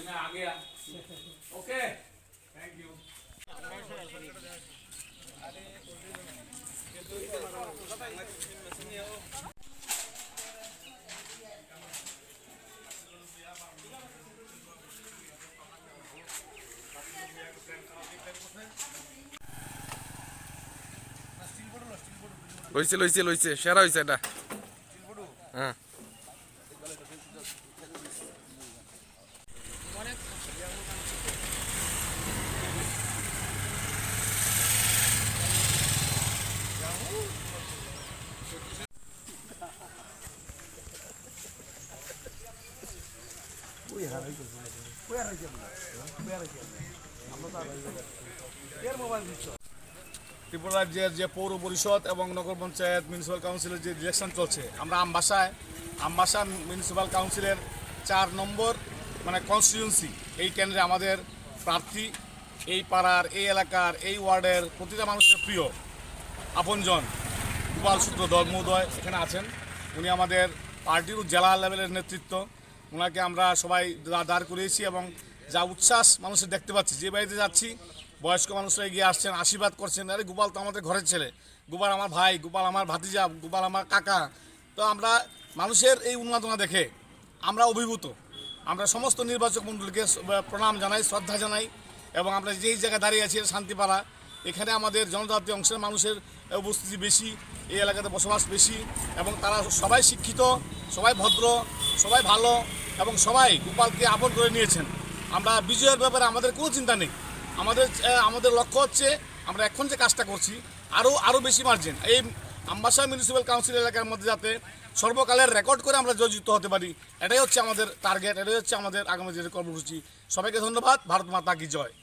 मैं आ गया। Okay, thank you. লইছে সেরা হইছে এটা। হ্যাঁ ত্রিপুরা রাজ্যের যে পৌর পরিষদ এবং নগর পঞ্চায়েত মিউনিসিপ্যাল কাউন্সিলের যে ইলেকশন চলছে, আমরা আমবাসা মিউনিসিপ্যাল কাউন্সিলের 4 নম্বর মানে কনস্টিটিউয়েন্সি, এই কেন্দ্রে আমাদের প্রার্থী এই পাড়ার, এই এলাকার, এই ওয়ার্ডের প্রতিটা মানুষের প্রিয় আপনজন গোপাল সূত্র মহোদয় এখানে আছেন। উনি আমাদের পার্টির জেলা লেভেলের নেতৃত্ব। ওনাকে আমরা সবাই দাঁড় করিয়েছি এবং যা উচ্ছ্বাস মানুষের দেখতে পাচ্ছি, যে বাড়িতে যাচ্ছি বয়স্ক মানুষরা এগিয়ে আসছেন, আশীর্বাদ করছেন। আরে গোপাল তো আমাদের ঘরের ছেলে, গোপাল আমার ভাই, গোপাল আমার ভাতিজা, গোপাল আমার কাকা। তো আমরা মানুষের এই উন্মাদনা দেখে আমরা অভিভূত। আমরা সমস্ত নির্বাচক মণ্ডলীকে প্রণাম জানাই, শ্রদ্ধা জানাই। এবং আমরা যেই জায়গায় দাঁড়িয়ে আছি শান্তিপাড়া, এখানে আমাদের জনজাতীয় অংশের মানুষের উপস্থিতি বেশি, এই এলাকাতে বসবাস বেশি এবং তারা সবাই শিক্ষিত, সবাই ভদ্র, সবাই ভালো এবং সবাই গোপালকে আপন করে নিয়েছেন। আমরা বিজয়ের ব্যাপারে আমাদের কোনো চিন্তা নেই। আমাদের লক্ষ্য হচ্ছে আমরা এখন যে কাজটা করছি আরও বেশি মার্জিন এই আমবাসা মিউনিসিপ্যাল কাউন্সিল এলাকার মধ্যে যাতে সর্বকালের রেকর্ড করে আমরা জয়যুক্ত হতে পারি, এটাই হচ্ছে আমাদের টার্গেট, এটাই হচ্ছে আমাদের আগামী দিনের কর্মসূচি। সবাইকে ধন্যবাদ। ভারত মাতা কি জয়।